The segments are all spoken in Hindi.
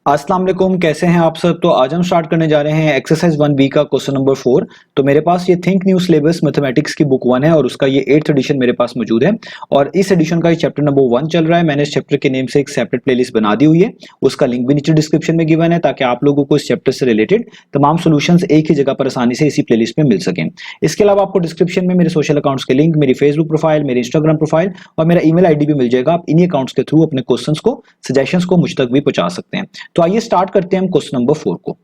अस्सलाम वालेकुम, कैसे हैं आप सब। तो आज हम स्टार्ट करने जा रहे हैं एक्सरसाइज 1 बी का क्वेश्चन नंबर 4। तो मेरे पास ये थिंक न्यू सिलेबस मैथमेटिक्स की बुक 1 है और उसका ये 8th एडिशन मेरे पास मौजूद है। और इस एडिशन का ये चैप्टर नंबर 1 चल रहा है। मैंने इस चैप्टर के नेम से एक सेपरेट प्लेलिस्ट बना दी हुई है, उसका लिंक भी नीचे डिस्क्रिप्शन में गिवन है, ताकि आप लोगों को इस चैप्टर से रिलेटेड तमाम सोल्यूशंस एक ही जगह पर आसानी से इसी प्लेलिस्ट में मिल सकें। इसके अलावा आपको डिस्क्रिप्शन में मेरे सोशल अकाउंट्स के लिंक, मेरी फेसबुक प्रोफाइल, मेरी इंस्टाग्राम प्रोफाइल और मेरा ईमेल आईडी भी मिल जाएगा। आप इन्हीं अकाउंट्स के थ्रू अपने क्वेश्चंस को, सजेशंस को मुझ तक भी पहुंचा सकते हैं। तो आइए स्टार्ट करते हैं हम क्वेश्चन नंबर 4 को।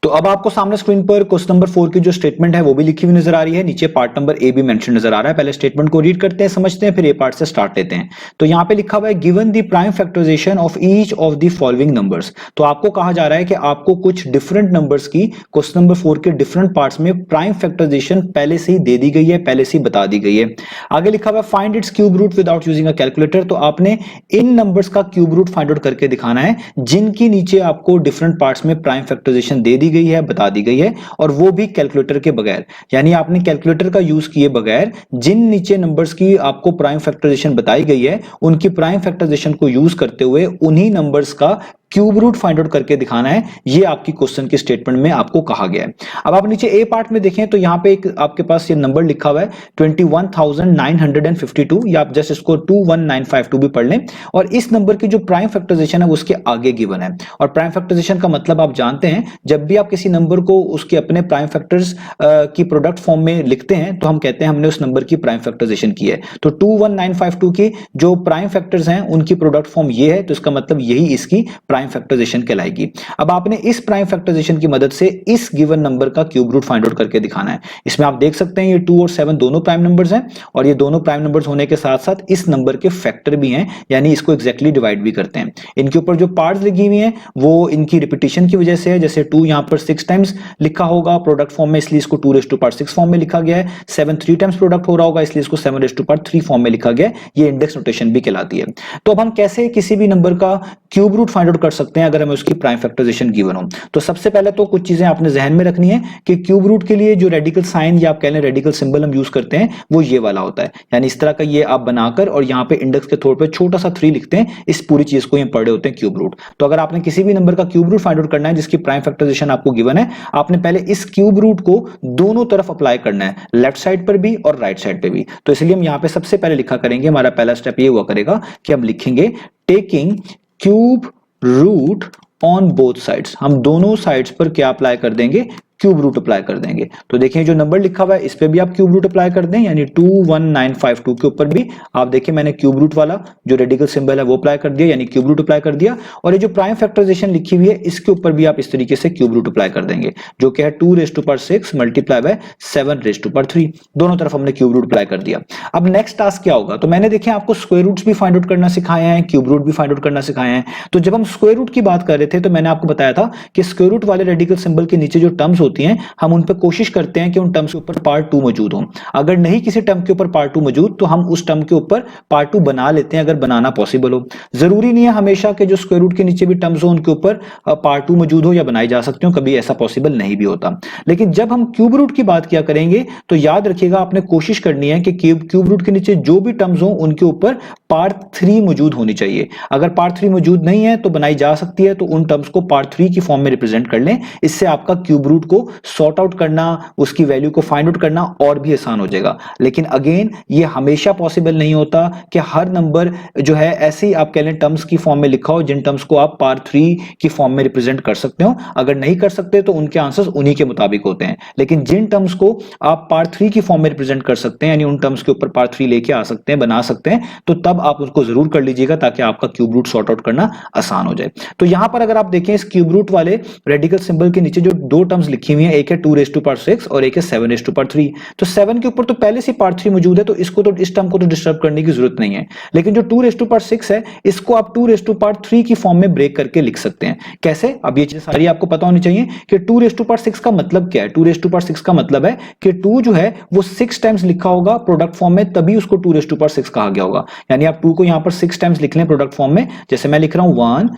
तो अब आपको सामने स्क्रीन पर क्वेश्चन नंबर 4 की जो स्टेटमेंट है वो भी लिखी हुई नजर आ रही है, नीचे पार्ट नंबर ए भी मेंशन नजर आ रहा है। पहले स्टेटमेंट को रीड करते हैं, समझते हैं, फिर ए पार्ट से स्टार्ट लेते हैं। तो यहां पे लिखा हुआ है given the prime factorization of each of the following numbers. तो आपको कहा जा रहा है कि आपको कुछ डिफरेंट नंबर्स की क्वेश्चन नंबर 4 के डिफरेंट पार्ट्स में प्राइम फैक्टराइजेशन पहले से ही दे दी गई है, पहले से ही बता दी गई है। आगे लिखा हुआ है find its cube root without using a calculator. तो आपने इन नंबर्स का क्यूब रूट फाइंड आउट करके दिखाना है जिनकी नीचे आपको डिफरेंट पार्ट्स में प्राइम फैक्टराइजेशन दे दी गई है, बता दी गई है, और वो भी कैलकुलेटर के बगैर। यानी आपने कैलकुलेटर का यूज किए बगैर जिन नीचे नंबर्स की आपको प्राइम फैक्टराइजेशन बताई गई है उनकी प्राइम फैक्टराइजेशन को यूज करते हुए उन्हीं नंबर्स का क्यूब रूट फाइंड आउट करके दिखाना है। ये आपकी क्वेश्चन की स्टेटमेंट में आपको कहा गया है। अब आप नीचे ए पार्ट में देखें तो यहां पे एक आपके पास ये नंबर लिखा हुआ है 21,952, या आप जस्ट इसको 21952 भी पढ़ लें। और इस नंबर की जो प्राइम फैक्टराइजेशन है वो उसके आगे गिवन है। और प्राइम फैक्टराइजेशन का मतलब आप जानते हैं, जब भी आप किसी नंबर को उसके अपने प्राइम फैक्टर्स की प्रोडक्ट फॉर्म में लिखते हैं तो हम कहते हैं हमने उस नंबर की प्राइम फैक्टराइजेशन की है। तो 21952 की जो प्राइम फैक्टर्स हैं उनकी प्रोडक्ट फॉर्म ये है, तो इसका मतलब यही इसकी प्राइम फैक्टराइजेशन कहलाएगी। अब आपने इस प्राइम फैक्टराइजेशन की मदद से इस गिवन नंबर का क्यूब रूट फाइंड आउट करके दिखाना है। इसमें आप देख सकते हैं ये 2 और 7 दोनों प्राइम नंबर्स हैं, और ये दोनों प्राइम नंबर्स होने के साथ साथ इस नंबर के फैक्टर भी हैं, यानी इसको एग्जैक्टली डिवाइड भी करते हैं। इनके ऊपर जो पार्ट्स लिखी हुई हैं वो इनकी रिपीटिशन की वजह से है। जैसे 2 यहां पर 6 टाइम्स लिखा होगा प्रोडक्ट फॉर्म में, इसलिए इसको 2⁻6 फॉर्म में लिखा गया है। 7 3 टाइम्स प्रोडक्ट हो रहा होगा, इसलिए इसको 7⁻3 फॉर्म में लिखा गया है। ये इंडेक्स नोटेशन भी कहलाती है। तो अब हम कैसे किसी भी नंबर का क्यूब रूट फाइंड आउट कर सकते हैं अगर हमें उसकी प्राइम फैक्टराइजेशन गिवन हो। तो सबसे पहले तो कुछ चीजें आपने जहन में रखनी है कि क्यूब रूट के लिए जो रेडिकल साइन या आप कह लें रेडिकल सिंबल हम यूज करते हैं वो ये वाला होता है। यानी इस तरह का ये आप बनाकर और यहाँ पे इंडेक्स के तौर पे छोटा सा 3 लिखते हैं, इस पूरी चीज को ये पढ़ रहे होते हैं क्यूब रूट। तो अगर आपने किसी भी नंबर का क्यूब रूट फाइंड आउट करना है जिसकी प्राइम फैक्टराइजेशन आपको गिवन है, आपने पहले इस क्यूब रूट को दोनों तरफ अप्लाई करना है, लेफ्ट साइड पर भी और राइट साइड पे भी। तो इसलिए हम यहाँ पे सबसे पहले लिखा करेंगे, हमारा पहला स्टेप ये हुआ करेगा कि हम लिखेंगे taking cube root on both sides. हम दोनों साइड्स पर क्या अप्लाई कर देंगे, क्यूब रूट अप्लाई कर देंगे। तो देखिए जो नंबर लिखा हुआ है इस पे भी आप क्यूब रूट अप्लाई कर दें, यानी 21952 के ऊपर भी आप देखिए मैंने क्यूब रूट वाला जो रेडिकल सिंबल है वो अप्लाई कर दिया, यानी क्यूब रूट अप्लाई कर दिया। और ये जो प्राइम फैक्टराइजेशन लिखी हुई है इसके ऊपर भी आप इस तरीके से क्यूब रूट अप्लाई कर देंगे, जो कि है 2⁻6 मल्टीप्लाई बाय 7⁻3। दोनों तरफ हमने क्यूब रूट अप्लाई कर दिया। अब नेक्स्ट टास्क क्या होगा, तो मैंने देखे आपको स्क्वायर रूट्स भी फाइंड आउट करना सिखाए हैं, क्यूब रूट भी फाइंड आउट करना सिखाए हैं। तो जब हम स्क्वायर रूट की बात कर रहे थे तो मैंने आपको बताया था कि स्क्वायर रूट वाले रेडिकल सिंबल के नीचे जो टर्म्स होती हैं हम उन पे कोशिश करते हैं कि उन टर्म्स के ऊपर पार्ट 2 मौजूद हो। अगर नहीं किसी टर्म के ऊपर पार्ट 2 मौजूद तो हम उस टर्म के ऊपर पार्ट 2 बना लेते हैं, अगर बनाना पॉसिबल हो। जरूरी नहीं है हमेशा के जो स्क्वायर रूट के नीचे भी टर्म्स हो उनके ऊपर पार्ट 2 मौजूद हो या बनाई जा सकते हो, कभी ऐसा पॉसिबल नहीं भी होता। लेकिन जब हम क्यूब रूट की बात किया करेंगे तो याद रखिएगा आपने कोशिश करनी है कि क्यूब रूट के नीचे जो भी टर्म्स हो उनके ऊपर पार्ट 3 मौजूद होनी चाहिए। अगर पार्ट 3 मौजूद नहीं है तो बनाई जा सकती है, तो उन टर्म्स को पार्ट 3 की फॉर्म में रिप्रेजेंट कर लें। इससे आपका क्यूब रूट को सॉर्ट आउट करना, उसकी वैल्यू को फाइंड आउट करना और भी आसान हो जाएगा। लेकिन अगेन ये हमेशा पॉसिबल नहीं होता कि हर नंबर जो है ऐसे ही आप कह लें टर्म्स की फॉर्म में लिखा हो जिन टर्म्स को आप पार्ट 3 की फॉर्म में रिप्रेजेंट कर सकते हो। अगर नहीं कर सकते तो उनके आंसर्स उन्हीं के मुताबिक होते हैं। लेकिन जिन टर्म्स को आप पार्ट 3 की फॉर्म में रिप्रेजेंट कर सकते हैं, यानी उन टर्म्स के ऊपर पार्ट 3 लेके आ सकते हैं, बना सकते हैं, तो तब आप उसको जरूर कर लीजिएगा ताकि आपका क्यूब रूट सॉर्ट आउट करना आसान हो जाए। तो यहां पर अगर आप देखें इस क्यूब रूट वाले रेडिकल सिंबल के नीचे जो दो टर्म्स लिखी हुई हैं, एक है 2⁻6 और एक है 7⁻3। तो 7 के ऊपर तो पहले से पार्ट 3 मौजूद है, तो इसको तो इस टर्म को तो डिस्टर्ब करने की जरूरत नहीं है। लेकिन जो 2⁻6 है इसको आप 2⁻3 की फॉर्म में ब्रेक करके लिख सकते हैं। कैसे, अब ये चीज सारी आपको पता होनी चाहिए कि 2⁻6 का मतलब क्या है। 2⁻6 का मतलब है कि 2 जो है वो 6 टाइम्स लिखा होगा प्रोडक्ट फॉर्म में, तभी उसको 2⁻6 कहा गया होगा। यानी आप 2 को यहां पर 6 टाइम्स लिख लें प्रोडक्ट फॉर्म में, जैसे मैं लिख रहा हूं 1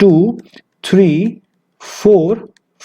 2 3 4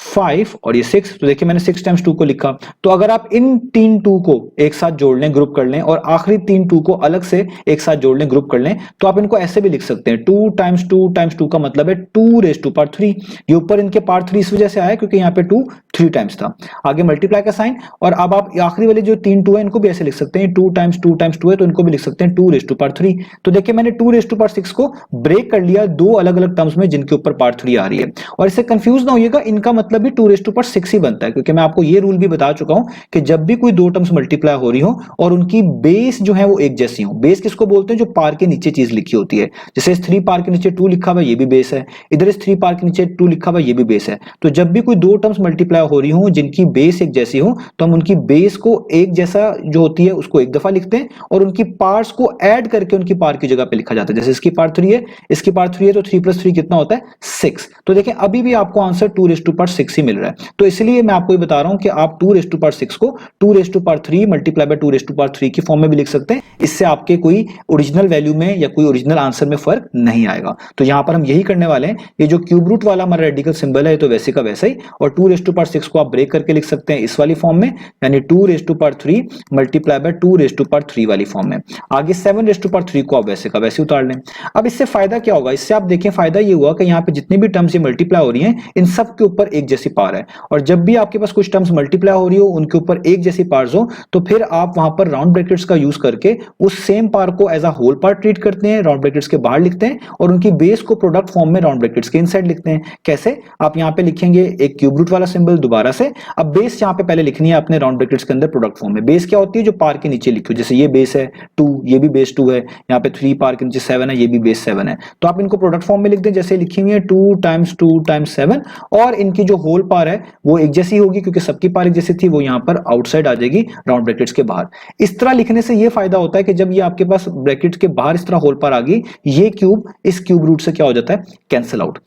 5 और ये 6। तो देखिए मैंने 6 टाइम्स 2 को लिखा। तो अगर आप इन 3 2 को एक साथ जोड़ लें, ग्रुप कर लें, और आखिरी 3 2 को अलग से एक साथ जोड़ लें, ग्रुप कर लें, तो आप इनको ऐसे भी लिख सकते हैं 2 टाइम्स 2 टाइम्स 2 का मतलब है 2 रेज़ टू पावर 3। ये ऊपर इनके पावर 3 इस वजह से आया क्योंकि यहाँ पे 2 3 टाइम्स था, आगे मल्टीप्लाई का साइन। और अब आप आखिरी वाले जो 3 2 है इनको भी ऐसे लिख सकते हैं 2 टाइम्स 2 टाइम्स 2 है तो इनको भी लिख सकते हैं 2 रेज़ टू पावर 3। तो देखिए मैंने 2 रेज़ टू पावर 6 को ब्रेक कर लिया दो अलग अलग टर्म्स में जिनके ऊपर पावर 3 आ रही है। और इससे कंफ्यूज ना होइएगा, इनका मतलब भी 2 रेज़ टू पावर 6 ही बनता है, क्योंकि मैं आपको ये रूल भी बता चुका हूं कि जब भी कोई दो टर्म्स मल्टीप्लाई हो रही हो और उनकी बेस जो है वो एक जैसी हो। बेस किसको बोलते हैं? जो पार के नीचे चीज लिखी होती है। जैसे इस 3 पार के नीचे 2 लिखा हुआ, ये भी बेस है। इधर इस 3 पार के नीचे 2 लिखा हुआ, ये भी बेस है। तो जब भी कोई दो टर्म्स मल्टीप्लाई हो रही हो जिनकी बेस एक जैसी हो, तो हम उनकी बेस को एक जैसा जो होती है उसको एक दफा लिखते हैं और उनकी पार्ट्स को ऐड करके उनकी पार की जगह पे लिखा जाता है। जैसे इसकी पार 3 है, इसकी पार 3 है, तो 3 + 3 कितना होता है? 6। तो देखिए अभी भी आपको आंसर 2 रेज़ टू पावर 6 ही मिल रहा है। तो इसलिए मैं आपको ये बता रहा हूं कि आप 2 रेज़ टू पावर 6 को 2 raise to power 3 multiply by 2 raise to power 3 की फॉर्म में भी लिख सकते हैं। इससे आपके कोई ओरिजिनल वैल्यू में या कोई ओरिजिनल आंसर में फर्क नहीं आएगा। तो यहां पर हम यही करने वाले हैं। ये जो क्यूब रूट वाला हमारा रेडिकल सिंबल है तो वैसे का वैसा ही, और 2 रेज़ टू पावर 6 को आप ब्रेक करके लिख सकते हैं इस वाली फॉर्म में, यानी 2 raise to power 3 multiply by 2 raise to power 3 वाली फॉर्म में। आगे 7 रेज़ टू पावर 3 को आप वैसे का वैसे उतार लें। अब इससे फायदा क्या होगा? इससे आप देखें फायदा ये हुआ कि यहाँ पे जितनी भी टर्म्स ये मल्टीप्लाई हो रही हैं इन सब के ऊपर एक जैसी पार है। और जब भी आपके पास कुछ टर्म्स मल्टीप्लाई हो रही हो उनके ऊपर एक जैसी पार्स हो, तो फिर आप वहां पर राउंड ब्रैकेट्स का यूज करके उस सेम पार को as a whole part treat करते हैं, राउंड ब्रैकेट्स के बाहर लिखते हैं और उनकी बेस को प्रोडक्ट फॉर्म में राउंड ब्रैकेट्स के इनसाइड लिखते हैं। कैसे? आप यहाँ पे लिखेंगे एक क्यूब रूट वाला सिंबल दोबारा से। अब बेस यहाँ पे पहले लिखनी है अपने राउंड ब्रैकेट्स के अंदर प्रोडक्ट फॉर्म में। बेस क्या होती है? जो पार के नीचे लिखी हो। जैसे ये बेस है 2, ये भी बेस 2 है, यहाँ पे 3 पार के नीचे 7 है, ये भी बेस 7 है। तो आप इनको प्रोडक्ट फॉर्म में लिख दें जैसे लिखी हुई है 2 टाइम्स 2 टाइम्स 7, और इनकी जो होल पार है वो एक जैसी होगी क्योंकि सबकी पार एक जैसी थी, वो यहाँ पर आउटसाइड आ जाएगी राउंड ब्रैकेट्स के बाहर। इस तरह लिखने से ये फायदा होता है कि जब ये आपके पास ब्रैकेट्स के बाहर इस तरह होल पार आ गई, ये क्यूब इस क्यूब रूट से क्या हो जाता है? Cancel out.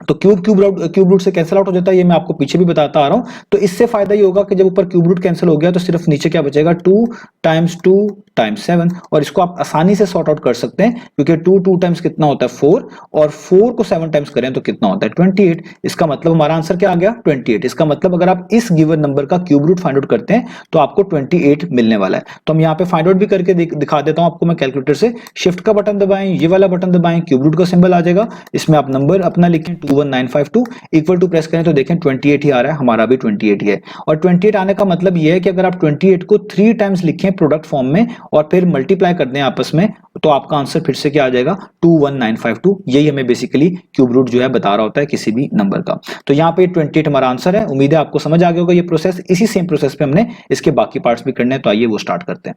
तो क्यूब रूट से कैंसिल आउट हो जाता है, ये मैं आपको पीछे भी बताता आ रहा हूं। तो इससे फायदा ये होगा कि जब ऊपर क्यूब रूट कैंसिल हो गया तो सिर्फ नीचे क्या बचेगा? 2 टाइम्स 2 टाइम्स 7, और इसको आप आसानी से सॉर्ट आउट कर सकते हैं क्योंकि 2 टाइम्स कितना होता है? 4, और 4 को 7 टाइम्स करें तो कितना होता है? 28। इसका मतलब हमारा आंसर क्या आ गया? 28। इसका मतलब अगर आप इस गिवन नंबर का क्यूब रूट फाइंड आउट करते हैं तो आपको 28 मिलने वाला है। तो हम यहाँ पे फाइंड आउट भी करके दिखा देता हूं आपको मैं कैलकुलेटर से। शिफ्ट का बटन दबाएं, ये वाला बटन दबाएं, क्यूब रूट का सिंबल आ जाएगा, इसमें आप नंबर अपना लिखें 21952 इक्वल टू प्रेस करें तो देखें 28 ही आ रहा है, हमारा भी 28 ही है। और 28 आने का मतलब ये है कि अगर आप 28 को 3 टाइम्स लिखें प्रोडक्ट फॉर्म में और फिर मल्टीप्लाई कर दें आपस में, तो आपका आंसर फिर से क्या आ जाएगा? 21952। यही हमें बेसिकली क्यूब रूट जो है बता रहा होता है किसी भी नंबर का। तो यहाँ पे 28 हमारा आंसर है। उम्मीद है आपको समझ आ गया होगा ये प्रोसेस। इसी सेम प्रोसेस पे हमने इसके बाकी पार्ट्स भी करने हैं, तो आइए वो स्टार्ट करते हैं।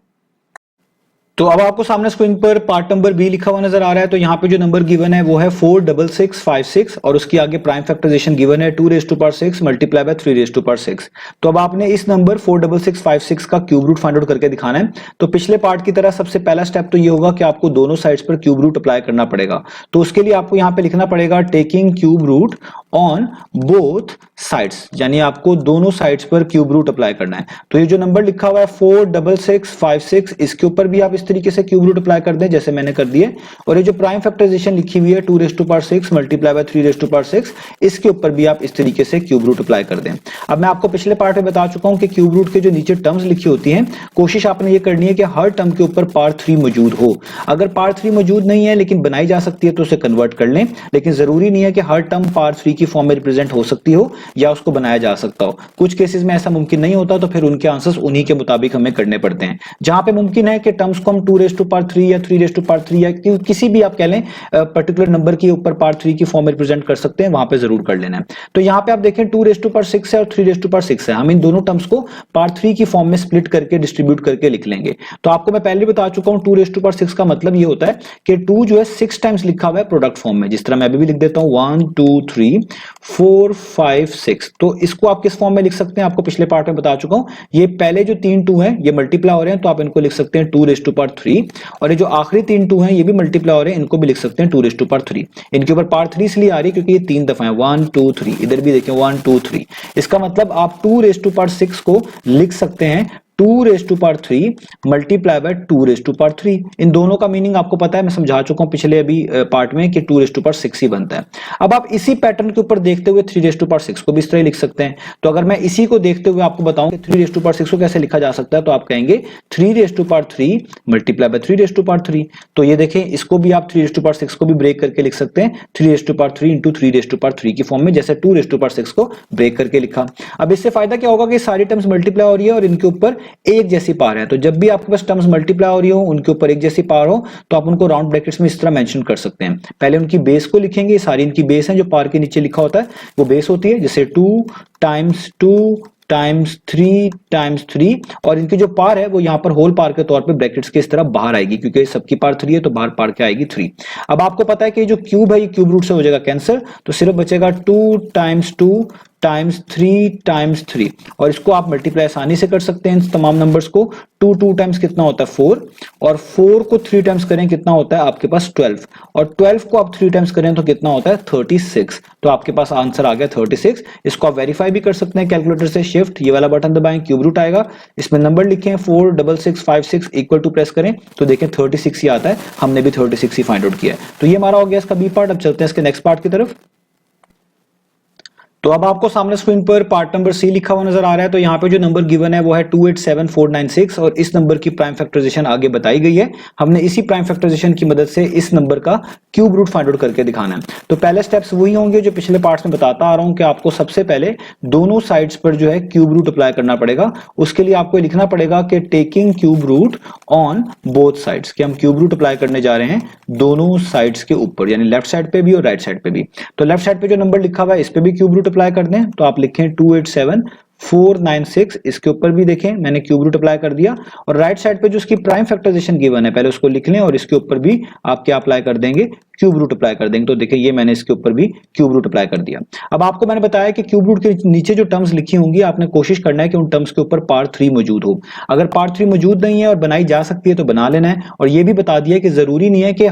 तो अब आपको सामने स्क्रीन पर पार्ट नंबर बी लिखा हुआ नजर आ रहा है। तो यहाँ पे जो नंबर गिवन है वो है 46656 और उसकी आगे प्राइम फैक्टराइजेशन गिवन है 2 raise to power 6 multiply by 3 raise to power 6। तो अब आपने इस नंबर 46656 का क्यूब रूट फाइंड आउट करके दिखाना है। तो पिछले पार्ट की तरह सबसे पहला स्टेप तो ये होगा कि आपको दोनों साइड्स पर क्यूब रूट अप्लाई करना पड़ेगा। तो उसके लिए आपको यहाँ पे लिखना पड़ेगा taking cube root on both sides, यानी आपको दोनों साइड्स पर क्यूब रूट अप्लाई करना है। तो ये जो नंबर लिखा हुआ है 46656, इसके ऊपर भी आप इस तरीके से क्यूब रूट अप्लाई कर दें जैसे मैंने कर दिए। और ये जो प्राइम फैक्टराइजेशन लिखी हुई है 2 raise to power 6 multiply by 3 raise to power 6, इसके ऊपर भी आप इस तरीके से क्यूब रूट अप्लाई कर दें। अब मैं आपको पिछले पार्ट में बता चुका हूं कि क्यूब रूट के जो नीचे टर्म्स लिखी होती हैं, कोशिश आपने ये करनी है कि हर टर्म के ऊपर पावर 3 मौजूद हो। अगर पावर 3 मौजूद नहीं है लेकिन बनाई जा सकती है तो उसे कन्वर्ट कर लें, लेकिन जरूरी नहीं है कि हर टर्म पावर 3 की फॉर्म में रिप्रेजेंट हो सकती हो या उसको बनाया जा सकता हो। कुछ केसेस में ऐसा मुमकिन नहीं होता, तो फिर उनके आंसर्स उन्हीं के मुताबिक हमें करने पड़ते हैं। जहां पे मुमकिन है कि टर्म्स को हम 2 रेज़ टू पावर 3 या 3 रेज़ टू पावर 3 या किसी भी आप कह लें पर्टिकुलर नंबर के ऊपर पावर 3 की फॉर्म में रिप्रेजेंट कर सकते हैं, वहां पे जरूर कर लेना है। तो यहाँ पे आप देखें 2 रेज़ टू पावर 6 है और 3 रेज़ टू पावर 6 है। हम इन दोनों टर्म्स को पावर 3 की फॉर्म में स्प्लिट करके डिस्ट्रीब्यूट करके लिख लेंगे। तो आपको मैं पहले बता चुका हूं 2 रेज़ टू पावर 6 का मतलब ये होता है कि 2 जो है 6 टाइम्स लिखा हुआ है प्रोडक्ट फॉर्म में, जिस तरह मैं अभी भी लिख देता हूं 1 2 3 4 5 6। तो इसको आप किस फॉर्म में लिख सकते हैं आपको पिछले पार्ट में बता चुका हूं। ये पहले जो 3 2 हैं ये मल्टीप्लाई हो रहे हैं तो आप इनको लिख सकते हैं 2 रेज़ टू पावर 3, और ये जो आखिरी 3 2 हैं ये भी मल्टीप्लाई हो रहे हैं, इनको भी लिख सकते हैं 2 रेज़ टू पावर 3। इनके ऊपर पावर 3 इसलिए आ रही है क्योंकि ये 3 दफा है 1 2 3, इधर भी देखें 1 2 3। इसका मतलब आप 2 रेज़ टू पावर 6 को लिख सकते हैं 2 raise to power 3 multiply by 2 raise to power 3। इन दोनों का मीनिंग आपको पता है, मैं समझा चुका हूं पिछले अभी पार्ट में कि 2 रेज टू पावर 6 ही बनता है। अब आप इसी पैटर्न के ऊपर देखते हुए 3 रेज टू पावर 6 को भी इस तरह लिख सकते हैं। तो अगर मैं इसी को देखते हुए आपको बताऊं कि 3 रेज टू पावर 6 को कैसे लिखा जा सकता है, तो आप कहेंगे 3 raise to power 3 multiply by 3 raise to power 3। तो ये देखें, इसको भी आप 3 रेज टू पावर 6 को भी ब्रेक करके लिख सकते हैं 3 रेज टू पावर 3 इंटू 3 रेज टू पावर 3 की फॉर्म में, जैसे 2 रेज टू पावर 6 को ब्रेक करके लिखा। अब इससे फायदा क्या होगा कि सारी टर्म्स मल्टीप्लाई हो रही है और इनके ऊपर एक जैसी पावर है। तो जब भी आपके पास टर्म्स मल्टीप्लाई हो रही हो, उनके ऊपर एक जैसी पावर हो, तो आप उनको राउंड ब्रैकेट्स में इस तरह मेंशन कर सकते हैं। पहले उनकी बेस को लिखेंगे, सारी इनकी बेस है, जो पावर के नीचे लिखा होता है वो बेस होती है, जैसे 2 टाइम्स 2 टाइम्स 3 टाइम्स 3, और इनकी जो पावर है वो यहाँ पर होल पावर के तौर पे ब्रैकेट्स के इस तरह बाहर आएगी, क्योंकि सबकी पावर 3 है तो बाहर पावर क्या आएगी 3। अब आपको पता है कि जो क्यूब है ये क्यूब रूट से हो जाएगा कैंसिल, तो सिर्फ बचेगा 2 टाइम्स 2 टाइम्स 3 टाइम्स 3, और इसको आप मल्टीप्लाई आसानी से कर सकते हैं इन तमाम नंबर्स को। 2 टाइम्स कितना होता है 4, और 4 को 3 टाइम्स करें कितना होता है आपके पास 12, और 12 को आप 3 टाइम्स करें तो कितना होता है 36। तो आपके पास आंसर आ गया 36। इसको आप वेरीफाई भी कर सकते हैं कैलकुलेटर से। शिफ्ट ये वाला बटन दबाएं, क्यूब रूट आएगा, इसमें नंबर लिखें 46656 इक्वल टू प्रेस करें तो देखें 36 ही आता है। हमने भी 36 ही फाइंड आउट किया है। तो ये हमारा हो गया इसका बी पार्ट। अब चलते हैं इसके नेक्स्ट पार्ट की तरफ। तो अब आपको सामने स्क्रीन पर पार्ट नंबर सी लिखा हुआ नजर आ रहा है। तो यहाँ पे जो नंबर गिवन है वो है 287496, और इस नंबर की प्राइम फैक्टराइजेशन आगे बताई गई है। हमने इसी प्राइम फैक्टराइजेशन की मदद से इस नंबर का क्यूब रूट फाइंड आउट करके दिखाना है। तो पहले स्टेप्स वही होंगे जो पिछले पार्ट्स में बताता आ रहा हूं कि आपको सबसे पहले दोनों साइड्स पर जो है क्यूब रूट अप्लाई करना पड़ेगा। उसके लिए आपको लिखना पड़ेगा कि taking cube root on both sides, कि हम क्यूब रूट अप्लाई करने जा रहे हैं दोनों साइड्स के ऊपर, यानी लेफ्ट साइड पे भी और राइट साइड पे भी। तो लेफ्ट साइड पे जो नंबर लिखा हुआ है इस पे भी क्यूब रूट अप्लाई कर दें। तो आप लिखें 287496, इसके ऊपर भी देखें मैंने क्यूब रूट अप्लाई कर दिया। और राइट साइड पे जो उसकी प्राइम फैक्टराइजेशन गिवन है पहले उसको लिख लें, और इसके ऊपर भी आप क्या अप्लाई कर देंगे, क्यूब रूट अप्लाई कर देंगे। तो देखिए ये मैंने इसके ऊपर भी क्यूब रूट अप्लाई कर दिया। अब आपको मैंने बताया कि क्यूब रूट के नीचे जो टर्म्स लिखी होंगी आपने कोशिश करना है कि उन टर्म्स के ऊपर पावर 3 मौजूद हो। अगर पावर 3 मौजूद नहीं है और बनाई जा सकती है तो बना लेना है। और ये भी बता दिया कि जरूरी नहीं है कि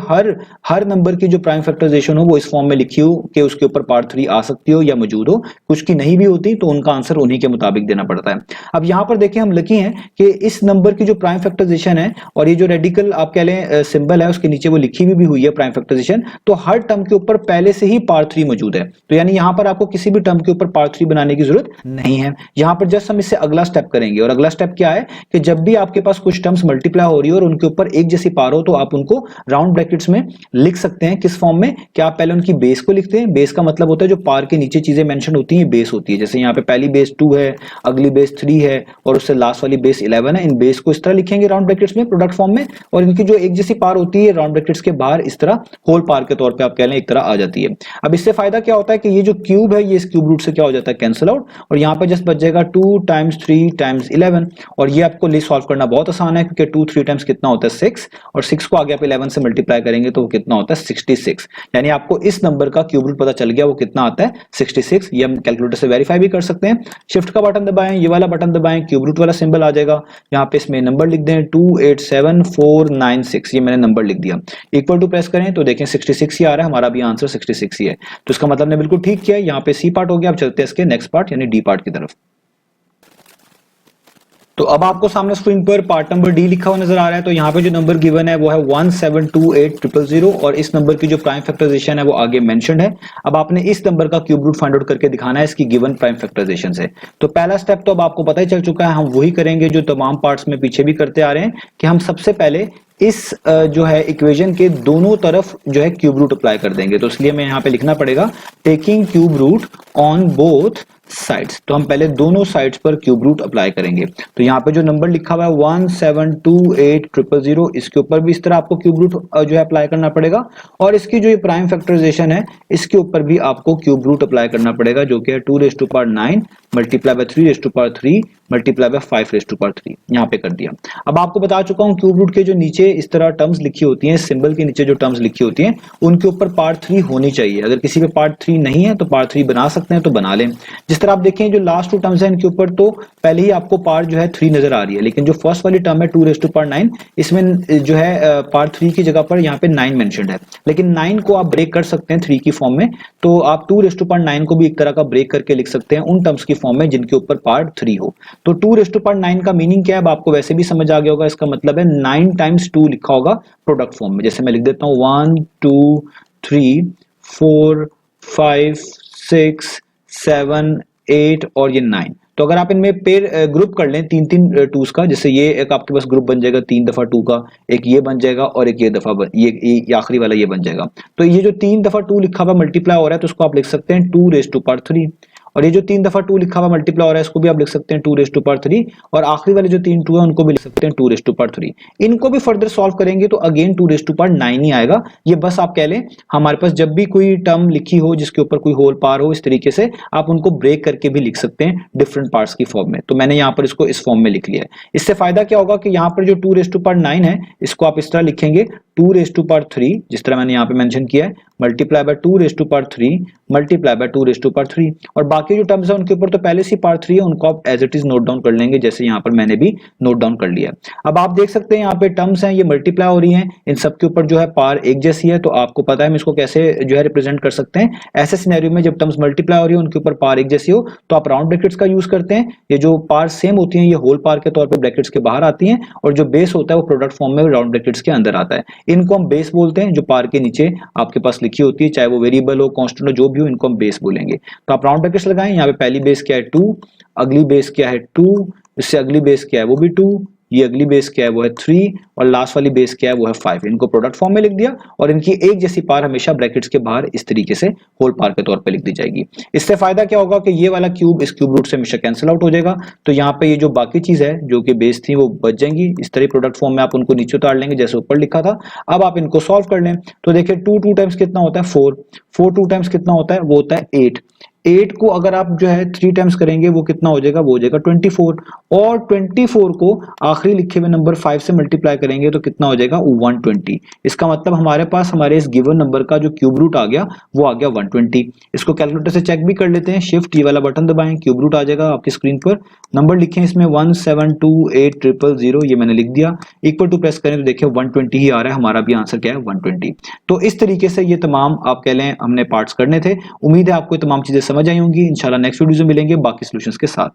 हर नंबर की जो प्राइम फैक्टराइजेशन हो वो इस फॉर्म में लिखी हो कि उसके ऊपर पावर 3 आ सकती हो या मौजूद हो। कुछ की नहीं भी होती तो उनका आंसर उन्हीं के मुताबिक देना पड़ता है। अब यहां पर देखिए हम लकी हैं कि इस नंबर की जो प्राइम फैक्टराइजेशन है और ये जो रेडिकल आप कह लें सिंबल है उसके नीचे वो लिखी भी हुई है प्राइम फैक्टराइजेशन, तो हर टर्म के ऊपर पहले से ही पावर 3 मौजूद है। तो यानी यहां पर आपको किसी भी टर्म के ऊपर पावर 3 बनाने की जरूरत नहीं है। यहां पर जस्ट हम इससे अगला स्टेप करेंगे, और अगला स्टेप क्या है कि जब भी आपके पास कुछ टर्म्स मल्टीप्लाई हो रही हो और उनके ऊपर एक जैसी पावर हो तो आप उनको राउंड ब्रैकेट्स में लिख सकते हैं। किस फॉर्म में, कि आप पहले उनकी बेस को लिखते हैं। बेस का मतलब होता है जो पावर के नीचे चीजें मेंशन होती हैं बेस होती है। जैसे यहाँ पे पहली बेस 2 है, अगली बेस 3 है और उससे लास्ट वाली बेस 11 है। इन बेस को इस तरह लिखेंगे राउंड ब्रैकेट्स में प्रोडक्ट फॉर्म में, और इनकी जो एक जैसी पावर होती है राउंड ब्रैकेट्स के बाहर इस तरह होल पावर के तौर पे आप कह लें एक तरह आ जाती है। अब इससे फायदा क्या होता है कि ये जो क्यूब है ये इस क्यूब रूट से क्या हो जाता है कैंसिल आउट, और यहाँ पे जस्ट बच जाएगा 2 टाइम्स 3 टाइम्स 11। और ये आपको लिए सॉल्व करना बहुत आसान है क्योंकि 2 3 टाइम्स कितना होता है 6, और 6 को आगे आप 11 से मल्टीप्लाई करेंगे तो वो कितना होता है 66। यानी आपको इस नंबर का क्यूब रूट पता चल गया वो कितना आता है 66। ये हम कैलकुलेटर से वेरीफाई भी कर सकते हैं। शिफ्ट का बटन दबाएं, ये वाला बटन दबाएं, क्यूब रूट वाला सिंबल आ जाएगा। यहाँ पे इसमें नंबर लिख दें 287496, ये मैंने नंबर लिख दिया। इक्वल टू प्रेस करें तो देखें 66 ही आ रहा है, हमारा भी आंसर 66 ही है। तो इसका मतलब ने बिल्कुल ठीक किया। यहाँ पे सी पार्ट हो गया। अब चलते हैं इसके नेक्स्ट पार्ट यानी डी पार्ट की तरफ। तो अब आपको सामने स्क्रीन पर पार्ट नंबर डी लिखा हुआ नजर आ रहा है। तो यहाँ पे जो नंबर गिवन है वो है 1728000, और इस नंबर की जो प्राइम फैक्टराइजेशन है वो आगे मेंशन्ड है। अब आपने इस नंबर का क्यूब रूट फाइंड आउट करके दिखाना है इसकी गिवन प्राइम फैक्टराइजेशन से। तो पहला स्टेप तो अब आपको पता ही चल चुका है, हम वही करेंगे जो तमाम पार्ट्स में पीछे भी करते आ रहे हैं, कि हम सबसे पहले इस जो है इक्वेशन के दोनों तरफ जो है क्यूब रूट अप्लाई कर देंगे। तो इसलिए मैं यहाँ पे लिखना पड़ेगा taking cube root on both sides. तो हम पहले दोनों साइड्स पर क्यूब रूट अप्लाई करेंगे। तो यहाँ पे जो नंबर लिखा हुआ है 1728000, इसके ऊपर भी इस तरह आपको क्यूब रूट जो है अप्लाई करना पड़ेगा, और इसकी जो ये प्राइम फैक्टराइजेशन है इसके ऊपर भी आपको क्यूब रूट अप्लाई करना पड़ेगा, जो कि है 2⁹ मल्टीप्लाई बाय 3⁻³ मल्टीप्लाई बाय 5⁻3। यहाँ पे कर दिया। अब आपको बता चुका हूँ क्यूब रूट के जो नीचे इस तरह टर्म्स लिखी होती हैं, सिंबल के नीचे जो टर्म्स लिखी होती हैं उनके ऊपर पार्ट 3 होनी चाहिए। अगर किसी पे पार्ट 3 नहीं है तो पार्ट 3 बना सकते हैं तो बना लें। जिस तरह आप देखें जो लास्ट टू टर्म्स है इनके ऊपर तो पहले ही आपको पार्ट जो है 3 नजर आ रही है, लेकिन जो फर्स्ट वाली टर्म है 2 रेज़ टू पावर 9 इसमें जो है पार्ट 3 की जगह पर यहाँ पे 9 मेंशन्ड है, लेकिन 9 को आप ब्रेक कर सकते हैं 3 की फॉर्म में, तो आप 2 रेज़ टू पावर 9 को भी एक तरह का ब्रेक करके लिख सकते हैं उन टर्म्स की फॉर्म में जिनके ऊपर पार्ट 3 हो। तो 2 रेज़ टू पावर 9 का मीनिंग क्या है अब आपको वैसे भी समझ आ गया होगा, इसका मतलब है 9 टाइम्स 2 लिखा होगा प्रोडक्ट फॉर्म में। जैसे मैं लिख देता हूँ 1 2 3 4 5 6 7 8 और ये 9। तो अगर आप इनमें पेयर ग्रुप कर लें 3 टूज का, जैसे ये एक आपके पास ग्रुप बन जाएगा 3 दफा 2 का, एक ये बन जाएगा और एक ये दफा ये आखिरी वाला ये बन जाएगा। तो ये जो 3 दफा 2 लिखा हुआ मल्टीप्लाई हो रहा है तो उसको आप लिख सकते हैं 2 रेज़ टू पावर 3, और ये जो 3 दफा 2 लिखा हुआ मल्टीप्लाई हो रहा है इसको भी आप लिख सकते हैं 2 रेज़ टू पावर 3, और आखिरी वाले जो 3 2 है उनको भी लिख सकते हैं 2 रेज़ टू पावर 3। इनको भी फर्दर सॉल्व करेंगे तो अगेन 2 रेज़ टू पावर 9 ही आएगा। ये बस आप कह लें हमारे पास जब भी कोई टर्म लिखी हो जिसके ऊपर कोई होल पार हो, इस तरीके से आप उनको ब्रेक करके भी लिख सकते हैं डिफरेंट पार्ट्स की फॉर्म में। तो मैंने यहाँ पर इसको इस फॉर्म में लिख लिया है। इससे फायदा क्या होगा कि यहाँ पर जो 2 रेज़ टू पावर 9 है इसको आप इस तरह लिखेंगे 2 रेज़ टू पावर 3, जिस तरह मैंने यहाँ पे मेंशन किया है, multiply by 2 raise to power 3 multiply by 2 raise to power 3, और बाकी जो टर्म्स है उनके ऊपर तो पहले से पावर 3 है उनको आप as it is note down कर लेंगे, जैसे यहाँ पर मैंने भी नोट डाउन कर लिया। अब आप देख सकते हैं यहाँ पे टर्म्स हैं ये मल्टीप्लाई हो रही हैं, इन सब के ऊपर जो है पावर एक जैसी है, तो आपको पता है हम इसको कैसे जो है रिप्रेजेंट कर सकते हैं। ऐसे सिनेरियो में जब टर्म्स मल्टीप्लाई हो रही है उनके ऊपर पावर एक जैसी हो तो आप राउंड ब्रैकेट्स का यूज करते हैं। ये जो पावर सेम होती हैं ये होल पावर के तौर पर ब्रैकेट्स के बाहर आती हैं, और जो बेस होता है वो प्रोडक्ट फॉर्म में राउंड ब्रैकेट्स के अंदर आता है। इनको हम बेस बोलते हैं, जो पावर के नीचे आपके पास लिखी होती है, चाहे वो वेरिएबल हो कांस्टेंट हो जो भी हो, इनको हम बेस बोलेंगे। तो आप राउंड ब्रैकेट्स लगाएं, यहाँ पे पहली बेस क्या है 2, अगली बेस क्या है 2, इससे अगली बेस क्या है वो भी 2, ये अगली बेस क्या है वो है 3, और लास्ट वाली बेस क्या है वो है 5। इनको प्रोडक्ट फॉर्म में लिख दिया, और इनकी एक जैसी पावर हमेशा ब्रैकेट्स के बाहर इस तरीके से होल पावर के तौर पे लिख दी जाएगी। इससे फायदा क्या होगा कि ये वाला क्यूब इस क्यूब रूट से हमेशा कैंसिल आउट हो जाएगा, तो यहाँ पे ये जो बाकी चीज है जो कि बेस थी वो बच जाएंगी। इस तरह प्रोडक्ट फॉर्म में आप उनको नीचे उतार लेंगे जैसे ऊपर लिखा था। अब आप इनको सॉल्व कर लें तो देखिए 2 टाइम्स कितना होता है 4, 4 2 टाइम्स कितना होता है वो होता है 8, 8 को अगर आप जो है 3 टाइम्स करेंगे वो कितना हो जाएगा, वो हो जाएगा 24, और 24 को आखिरी लिखे हुए नंबर 5 से मल्टीप्लाई करेंगे तो कितना हो जाएगा 120। इसका मतलब हमारे पास हमारे इस गिवन नंबर का जो क्यूब रूट आ गया वो आ गया 120। इसको कैलकुलेटर से चेक भी कर लेते हैं, शिफ्ट ये वाला बटन दबाएं, क्यूब रूट आ जाएगा आपकी स्क्रीन पर। नंबर लिखें इसमें 1728000, ये मैंने लिख दिया, इक्वल टू प्रेस करें तो देखिए 120 ही आ रहा है, हमारा भी आंसर क्या है 120। तो इस तरीके से ये तमाम आप कह लें हमने पार्ट्स करने थे। उम्मीद है आपको ये तमाम चीजें समझ आई होंगी। इंशाल्लाह नेक्स्ट वीडियो में मिलेंगे बाकी सॉल्यूशंस के साथ।